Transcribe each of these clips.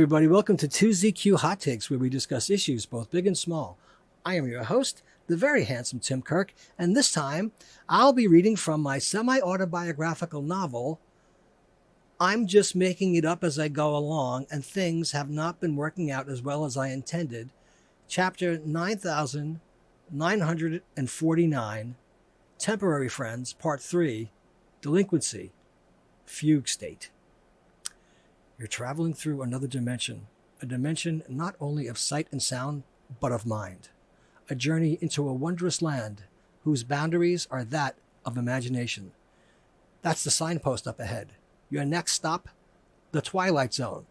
everybody. Welcome to 2ZQ Hot Takes, where we discuss issues both big and small. I am your host, the very handsome Tim Kirk, and this time I'll be reading from my semi-autobiographical novel, I'm Just Making It Up As I Go Along, and Things Have Not Been Working Out As Well As I Intended, Chapter 9949, Temporary Friends, Part 3, Delinquency, Fugue State. You're traveling through another dimension, a dimension not only of sight and sound, but of mind. A journey into a wondrous land whose boundaries are that of imagination. That's the signpost up ahead. Your next stop, the Twilight Zone.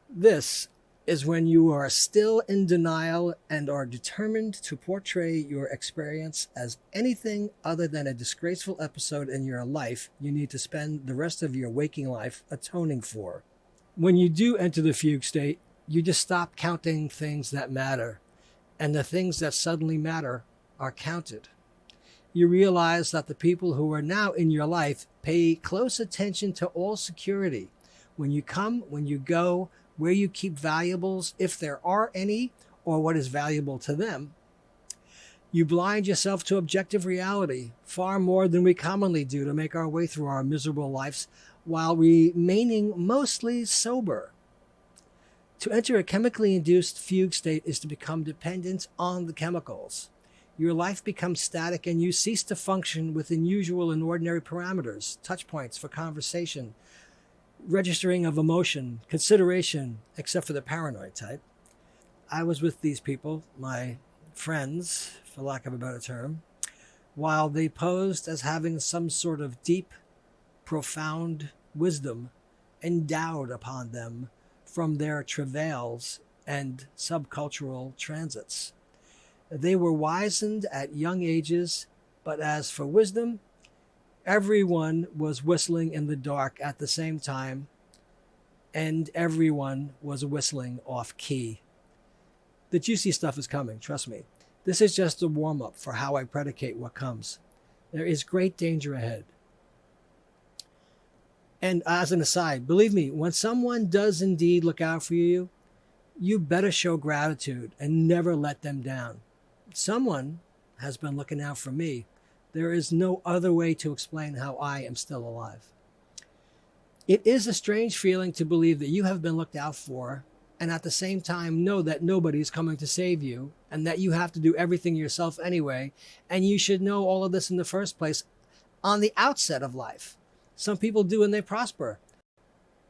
This is when you are still in denial and are determined to portray your experience as anything other than a disgraceful episode in your life you need to spend the rest of your waking life atoning for. When you do enter the fugue state, you just stop counting things that matter, and the things that suddenly matter are counted. You realize that the people who are now in your life pay close attention to all security. When you come, when you go, where you keep valuables, if there are any, or what is valuable to them. You blind yourself to objective reality far more than we commonly do to make our way through our miserable lives while remaining mostly sober. To enter a chemically induced fugue state is to become dependent on the chemicals. Your life becomes static and you cease to function within usual and ordinary parameters, touch points for conversation, registering of emotion, consideration, except for the paranoid type. I was with these people, my friends, for lack of a better term, while they posed as having some sort of deep, profound wisdom endowed upon them from their travails and subcultural transits. They were wizened at young ages, but as for wisdom, everyone was whistling in the dark at the same time, and everyone was whistling off key. The juicy stuff is coming, trust me. This is just a warm-up for how I predicate what comes. There is great danger ahead. And as an aside, believe me, when someone does indeed look out for you, you better show gratitude and never let them down. Someone has been looking out for me. There is no other way to explain how I am still alive. It is a strange feeling to believe that you have been looked out for and at the same time know that nobody is coming to save you and that you have to do everything yourself anyway, and you should know all of this in the first place on the outset of life. Some people do and they prosper.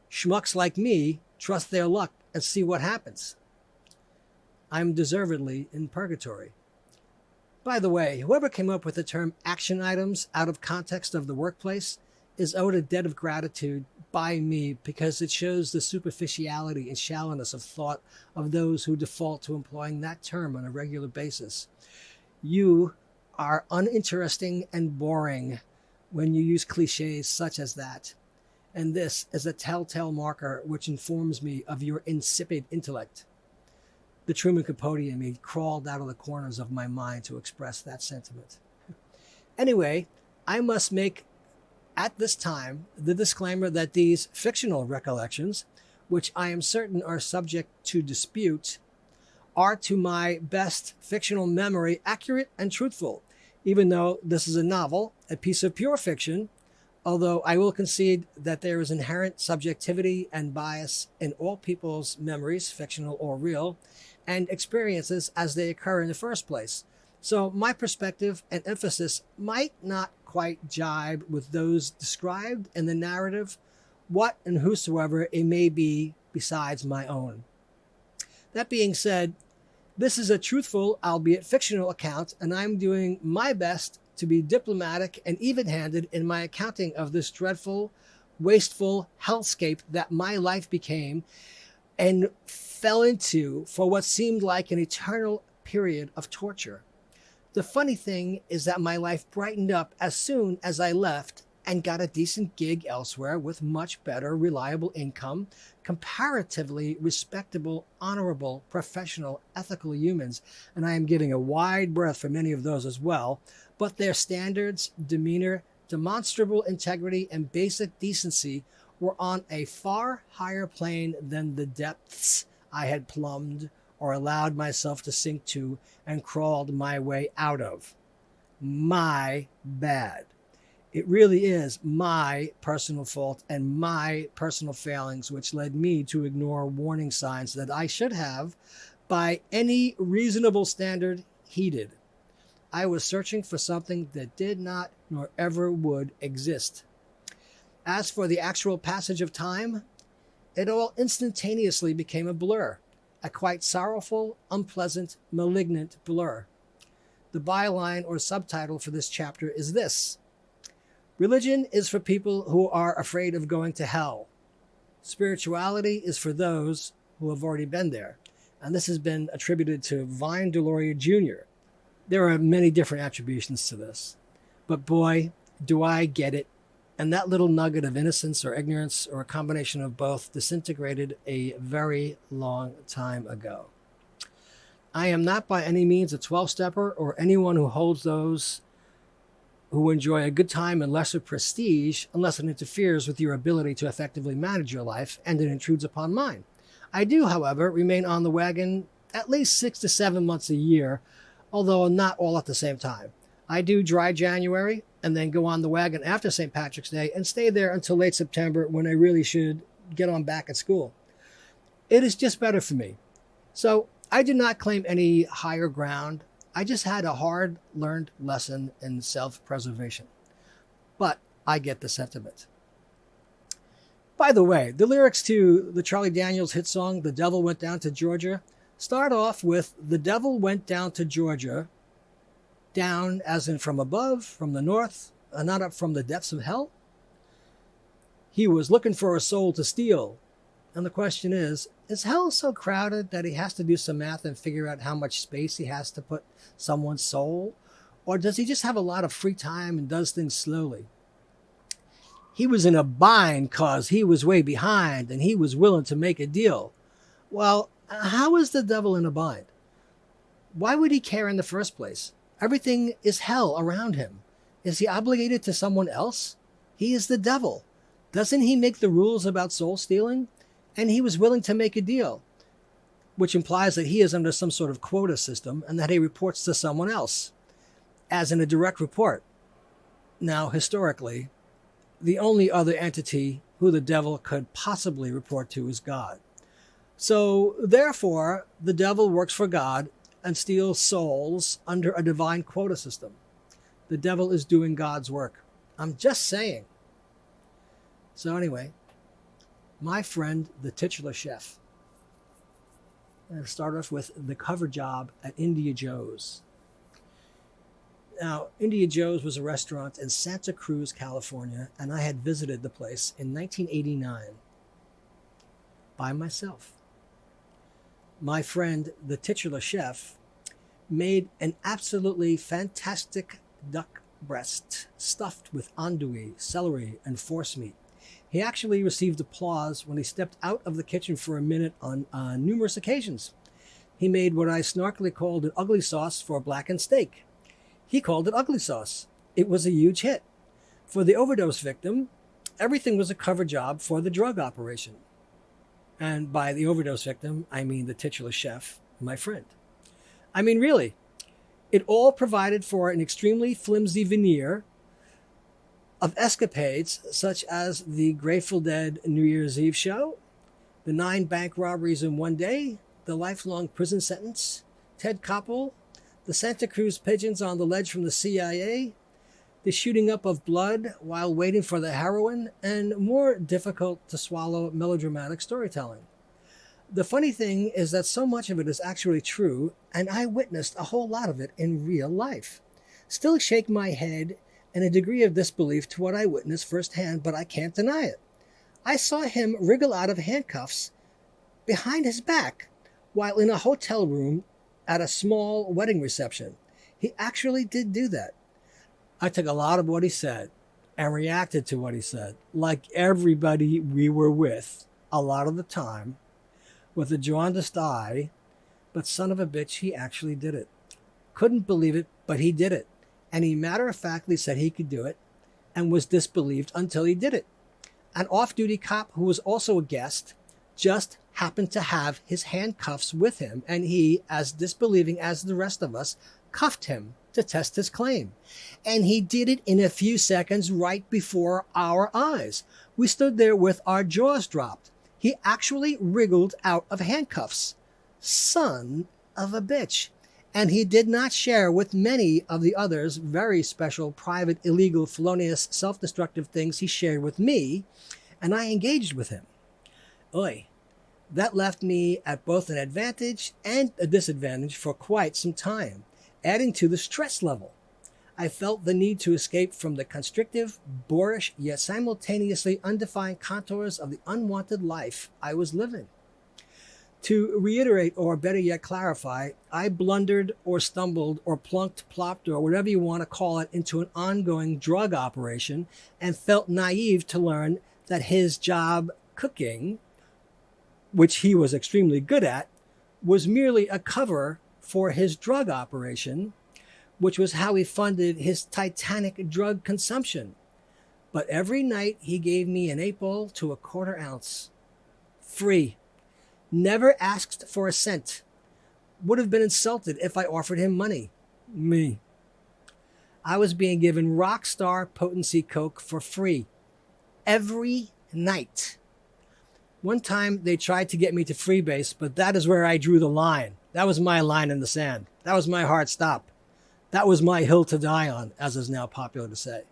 Schmucks like me trust their luck and see what happens. I'm deservedly in purgatory. By the way, whoever came up with the term action items out of context of the workplace is owed a debt of gratitude by me because it shows the superficiality and shallowness of thought of those who default to employing that term on a regular basis. You are uninteresting and boring when you use cliches such as that. And this is a telltale marker which informs me of your insipid intellect. The Truman Capote in me crawled out of the corners of my mind to express that sentiment. Anyway, I must make at this time the disclaimer that these fictional recollections, which I am certain are subject to dispute, are to my best fictional memory accurate and truthful, even though this is a novel, a piece of pure fiction, although I will concede that there is inherent subjectivity and bias in all people's memories, fictional or real, and experiences as they occur in the first place. So my perspective and emphasis might not quite jibe with those described in the narrative, what and whosoever it may be besides my own. That being said, this is a truthful, albeit fictional account, and I'm doing my best to be diplomatic and even-handed in my accounting of this dreadful, wasteful hellscape that my life became and fell into for what seemed like an eternal period of torture. The funny thing is that my life brightened up as soon as I left and got a decent gig elsewhere with much better, reliable income, comparatively respectable, honorable, professional, ethical humans, and I am giving a wide berth for many of those as well, but their standards, demeanor, demonstrable integrity, and basic decency were on a far higher plane than the depths I had plumbed or allowed myself to sink to and crawled my way out of. My bad. It really is my personal fault and my personal failings which led me to ignore warning signs that I should have, by any reasonable standard, heeded. I was searching for something that did not nor ever would exist. As for the actual passage of time, it all instantaneously became a blur, a quite sorrowful, unpleasant, malignant blur. The byline or subtitle for this chapter is this: Religion is for people who are afraid of going to hell. Spirituality is for those who have already been there. And this has been attributed to Vine Deloria Jr. There are many different attributions to this. But boy, do I get it. And that little nugget of innocence or ignorance or a combination of both disintegrated a very long time ago. I am not by any means a 12-stepper or anyone who holds those who enjoy a good time and lesser prestige unless it interferes with your ability to effectively manage your life and it intrudes upon mine. I do, however, remain on the wagon at least 6 to 7 months a year, although not all at the same time. I do dry January and then go on the wagon after St. Patrick's Day and stay there until late September when I really should get on back at school. It is just better for me. So I do not claim any higher ground. I just had a hard-learned lesson in self-preservation. But I get the sentiment. By the way, the lyrics to the Charlie Daniels hit song, The Devil Went Down to Georgia, start off with, the devil went down to Georgia, down as in from above, from the north, not up from the depths of hell. He was looking for a soul to steal. And the question is hell so crowded that he has to do some math and figure out how much space he has to put someone's soul? Or does he just have a lot of free time and does things slowly? He was in a bind cause he was way behind and he was willing to make a deal. Well, how is the devil in a bind? Why would he care in the first place? Everything is hell around him. Is he obligated to someone else? He is the devil. Doesn't he make the rules about soul stealing? And he was willing to make a deal, which implies that he is under some sort of quota system and that he reports to someone else, as in a direct report. Now, historically, the only other entity who the devil could possibly report to is God. So, therefore, the devil works for God and steals souls under a divine quota system. The devil is doing God's work. I'm just saying. So anyway, my friend, the titular chef. I'm going to start off with the cover job at India Joe's. Now, India Joe's was a restaurant in Santa Cruz, California, and I had visited the place in 1989 by myself. My friend, the titular chef, made an absolutely fantastic duck breast stuffed with andouille, celery, and forcemeat. He actually received applause when he stepped out of the kitchen for a minute on numerous occasions. He made what I snarkily called an ugly sauce for blackened steak. He called it ugly sauce. It was a huge hit. For the overdose victim, everything was a cover job for the drug operation. And by the overdose victim, I mean the titular chef, my friend. I mean, really, it all provided for an extremely flimsy veneer of escapades such as the Grateful Dead New Year's Eve show, the 9 bank robberies in one day, the lifelong prison sentence, Ted Koppel, the Santa Cruz pigeons on the ledge from the CIA, the shooting up of blood while waiting for the heroin, and more difficult to swallow melodramatic storytelling. The funny thing is that so much of it is actually true, and I witnessed a whole lot of it in real life. Still shake my head in a degree of disbelief to what I witnessed firsthand, but I can't deny it. I saw him wriggle out of handcuffs behind his back while in a hotel room at a small wedding reception. He actually did do that. I took a lot of what he said and reacted to what he said, like everybody we were with a lot of the time, with a jaundiced eye, but son of a bitch, he actually did it. Couldn't believe it, but he did it. And he matter-of-factly said he could do it and was disbelieved until he did it. An off-duty cop who was also a guest just happened to have his handcuffs with him, and he, as disbelieving as the rest of us, cuffed him to test his claim. And he did it in a few seconds right before our eyes. We stood there with our jaws dropped. He actually wriggled out of handcuffs. Son of a bitch. And he did not share with many of the others very special, private, illegal, felonious, self-destructive things he shared with me, and I engaged with him. Oy. That left me at both an advantage and a disadvantage for quite some time, adding to the stress level. I felt the need to escape from the constrictive, boorish, yet simultaneously undefined contours of the unwanted life I was living. To reiterate, or better yet clarify, I blundered or stumbled or plunked, plopped, or whatever you want to call it, into an ongoing drug operation and felt naive to learn that his job cooking, which he was extremely good at, was merely a cover for his drug operation, which was how he funded his titanic drug consumption. But every night he gave me an 8-ball to a quarter ounce. Free. Never asked for a cent. Would have been insulted if I offered him money. Me. I was being given rock star potency coke for free. Every night. One time they tried to get me to freebase, but that is where I drew the line. That was my line in the sand. That was my hard stop. That was my hill to die on, as is now popular to say.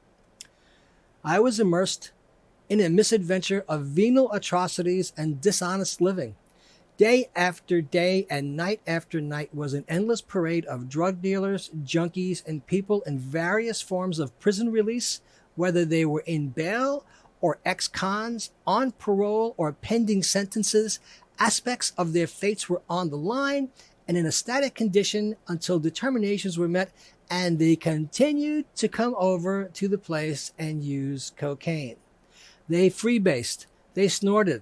I was immersed in a misadventure of venal atrocities and dishonest living. Day after day and night after night was an endless parade of drug dealers, junkies, and people in various forms of prison release, whether they were in bail or ex-cons, on parole or pending sentences. Aspects of their fates were on the line and in a static condition until determinations were met, and they continued to come over to the place and use cocaine. They freebased, they snorted,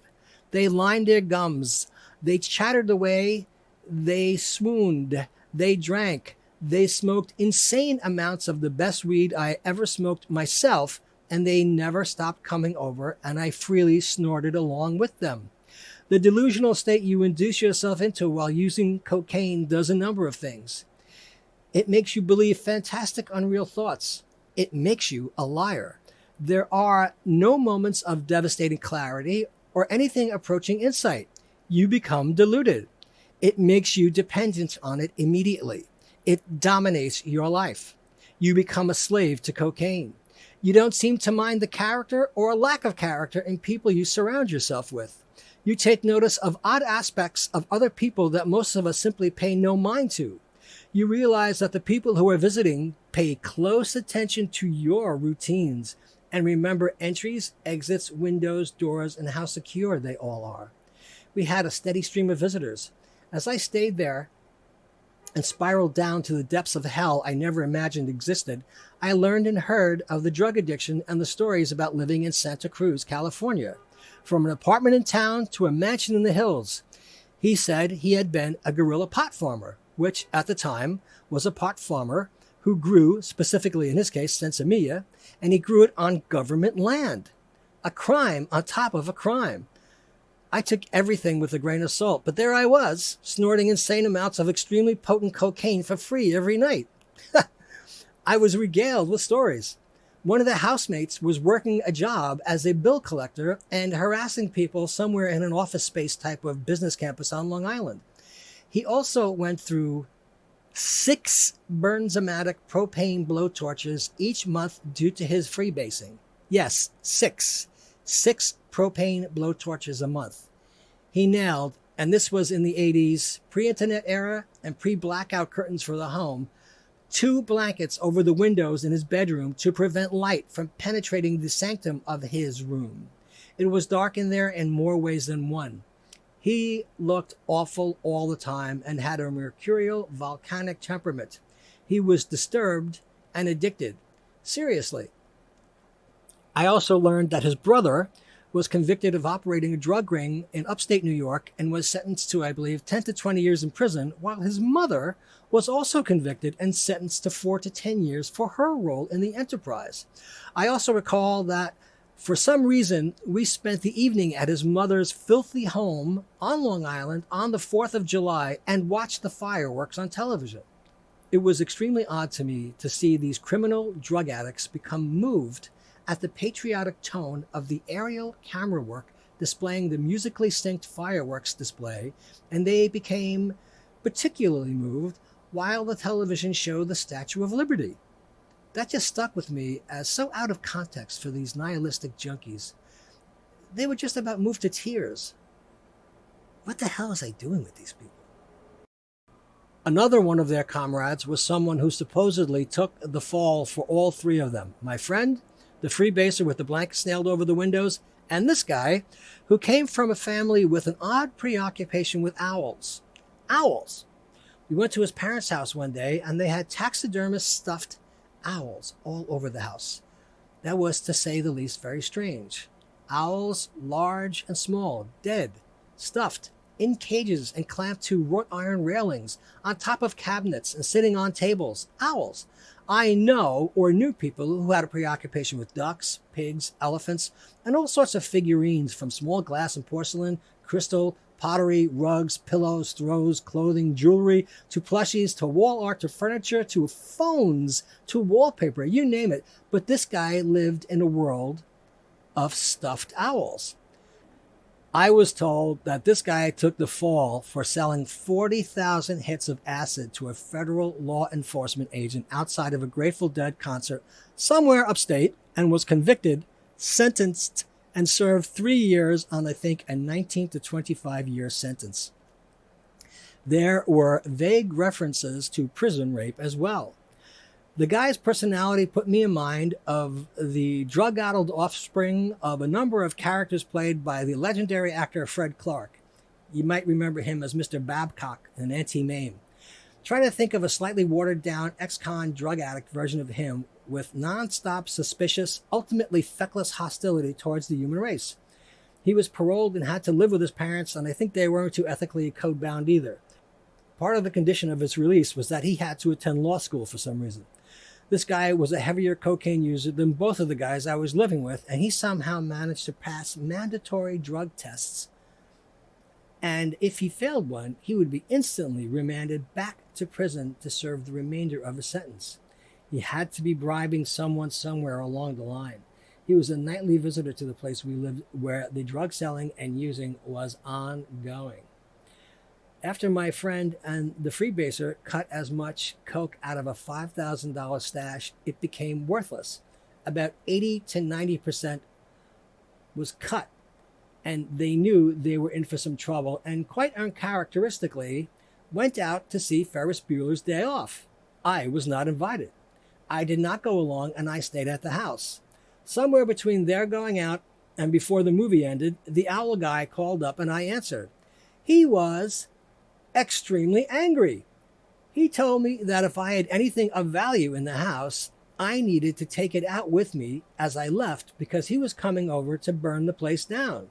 they lined their gums, they chattered away, they swooned, they drank, they smoked insane amounts of the best weed I ever smoked myself, and they never stopped coming over, and I freely snorted along with them. The delusional state you induce yourself into while using cocaine does a number of things. It makes you believe fantastic, unreal thoughts. It makes you a liar. There are no moments of devastating clarity or anything approaching insight. You become deluded. It makes you dependent on it immediately. It dominates your life. You become a slave to cocaine. You don't seem to mind the character or lack of character in people you surround yourself with. You take notice of odd aspects of other people that most of us simply pay no mind to. You realize that the people who are visiting pay close attention to your routines and remember entries, exits, windows, doors, and how secure they all are. We had a steady stream of visitors. As I stayed there and spiraled down to the depths of hell I never imagined existed, I learned and heard of the drug addiction and the stories about living in Santa Cruz, California. From an apartment in town to a mansion in the hills. He said he had been a guerrilla pot farmer, which at the time was a pot farmer who grew, specifically in his case, sensimilla, and he grew it on government land. A crime on top of a crime. I took everything with a grain of salt, but there I was, snorting insane amounts of extremely potent cocaine for free every night. I was regaled with stories. One of the housemates was working a job as a bill collector and harassing people somewhere in an office space type of business campus on Long Island. He also went through 6 Bernzomatic propane blowtorches each month due to his freebasing. Yes, 6. 6 propane blowtorches a month. He nailed, and this was in the 80s, pre-internet era and pre-blackout curtains for the home, 2 blankets over the windows in his bedroom to prevent light from penetrating the sanctum of his room. It was dark in there in more ways than one. He looked awful all the time and had a mercurial, volcanic temperament. He was disturbed and addicted. Seriously. I also learned that his brother was convicted of operating a drug ring in upstate New York and was sentenced to, I believe, 10 to 20 years in prison, while his mother was also convicted and sentenced to 4 to 10 years for her role in the enterprise. I also recall that For some reason, we spent the evening at his mother's filthy home on Long Island on the 4th of July and watched the fireworks on television. It was extremely odd to me to see these criminal drug addicts become moved at the patriotic tone of the aerial camera work displaying the musically synced fireworks display, and they became particularly moved while the television showed the Statue of Liberty. That just stuck with me as so out of context for these nihilistic junkies. They were just about moved to tears. What the hell was I doing with these people? Another one of their comrades was someone who supposedly took the fall for all three of them. My friend, the freebaser with the blankets nailed over the windows, and this guy who came from a family with an odd preoccupation with owls. Owls! We went to his parents' house one day and they had taxidermist stuffed owls all over the house. That was, to say the least, very strange. Owls, large and small, dead, stuffed, in cages and clamped to wrought iron railings, on top of cabinets and sitting on tables. Owls. I know or knew people who had a preoccupation with ducks, pigs, elephants, and all sorts of figurines from small glass and porcelain, crystal, pottery, rugs, pillows, throws, clothing, jewelry, to plushies, to wall art, to furniture, to phones, to wallpaper, you name it. But this guy lived in a world of stuffed owls. I was told that this guy took the fall for selling 40,000 hits of acid to a federal law enforcement agent outside of a Grateful Dead concert somewhere upstate and was convicted, sentenced, and served 3 years on, I think, a 19 to 25-year sentence. There were vague references to prison rape as well. The guy's personality put me in mind of the drug-addled offspring of a number of characters played by the legendary actor Fred Clark. You might remember him as Mr. Babcock in Auntie Mame. Try to think of a slightly watered-down ex-con drug addict version of him with non-stop suspicious, ultimately feckless hostility towards the human race. He was paroled and had to live with his parents, and I think they weren't too ethically code-bound either. Part of the condition of his release was that he had to attend law school for some reason. This guy was a heavier cocaine user than both of the guys I was living with, and he somehow managed to pass mandatory drug tests. And if he failed one, he would be instantly remanded back to prison to serve the remainder of his sentence. He had to be bribing someone somewhere along the line. He was a nightly visitor to the place we lived where the drug selling and using was ongoing. After my friend and the freebaser cut as much coke out of a $5,000 stash, it became worthless. About 80 to 90% was cut, and they knew they were in for some trouble, and quite uncharacteristically, went out to see Ferris Bueller's Day Off. I was not invited. I did not go along, and I stayed at the house. Somewhere between their going out and before the movie ended, the owl guy called up, and I answered. He was extremely angry. He told me that if I had anything of value in the house, I needed to take it out with me as I left because he was coming over to burn the place down.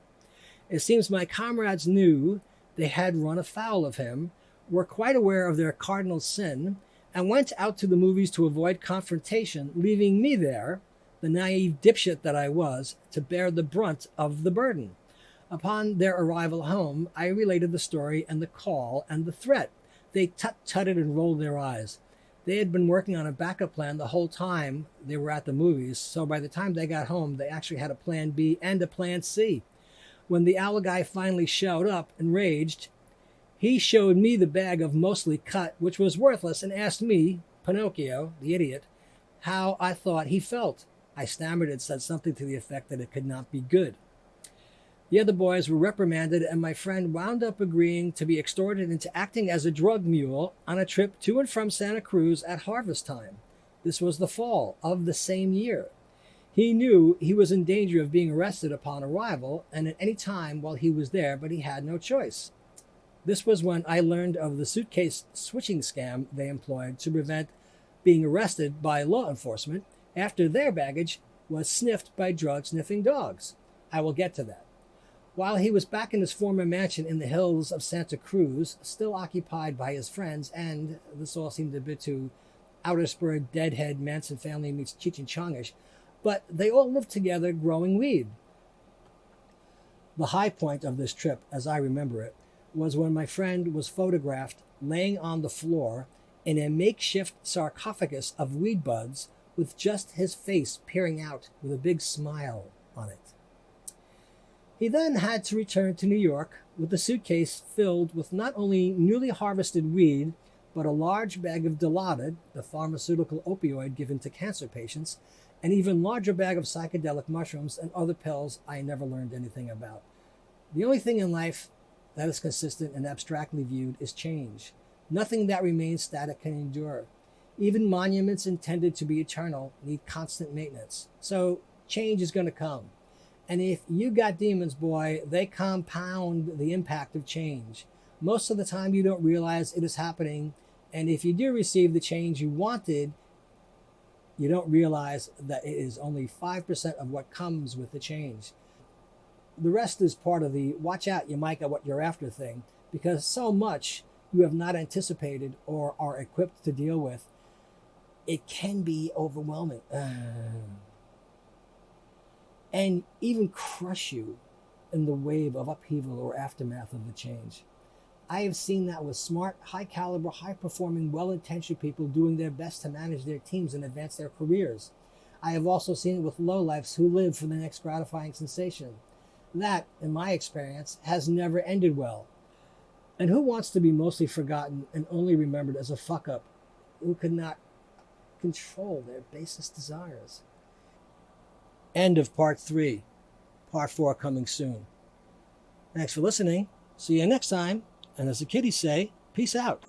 It seems my comrades knew they had run afoul of him, were quite aware of their cardinal sin, and went out to the movies to avoid confrontation, leaving me there, the naive dipshit that I was, to bear the brunt of the burden. Upon their arrival home, I related the story and the call and the threat. They tut-tutted and rolled their eyes. They had been working on a backup plan the whole time they were at the movies, so by the time they got home, they actually had a plan B and a plan C. When the owl guy finally showed up, enraged, he showed me the bag of mostly cut, which was worthless, and asked me, Pinocchio, the idiot, how I thought he felt. I stammered and said something to the effect that it could not be good. The other boys were reprimanded, and my friend wound up agreeing to be extorted into acting as a drug mule on a trip to and from Santa Cruz at harvest time. This was the fall of the same year. He knew he was in danger of being arrested upon arrival and at any time while he was there, but he had no choice. This was when I learned of the suitcase switching scam they employed to prevent being arrested by law enforcement after their baggage was sniffed by drug-sniffing dogs. I will get to that. While he was back in his former mansion in the hills of Santa Cruz, still occupied by his friends, and this all seemed a bit too outer spur deadhead Manson family meets Cheech and Chongish, but they all lived together growing weed. The high point of this trip, as I remember it, was when my friend was photographed laying on the floor in a makeshift sarcophagus of weed buds with just his face peering out with a big smile on it. He then had to return to New York with a suitcase filled with not only newly harvested weed, but a large bag of Dilaudid, the pharmaceutical opioid given to cancer patients, an even larger bag of psychedelic mushrooms and other pills I never learned anything about. The only thing in life that is consistent and abstractly viewed is change. Nothing that remains static can endure. Even monuments intended to be eternal need constant maintenance. So change is going to come. And if you got demons, boy, they compound the impact of change. Most of the time you don't realize it is happening. And if you do receive the change you wanted, you don't realize that it is only 5% of what comes with the change. The rest is part of the watch out, you might get what you're after thing, because so much you have not anticipated or are equipped to deal with, it can be overwhelming. And even crush you in the wave of upheaval or aftermath of the change. I have seen that with smart, high-caliber, high-performing, well-intentioned people doing their best to manage their teams and advance their careers. I have also seen it with lowlifes who live for the next gratifying sensation. That, in my experience, has never ended well. And who wants to be mostly forgotten and only remembered as a fuck-up who could not control their basest desires? End of part 3. Part 4 coming soon. Thanks for listening. See you next time. And as the kiddies say, peace out.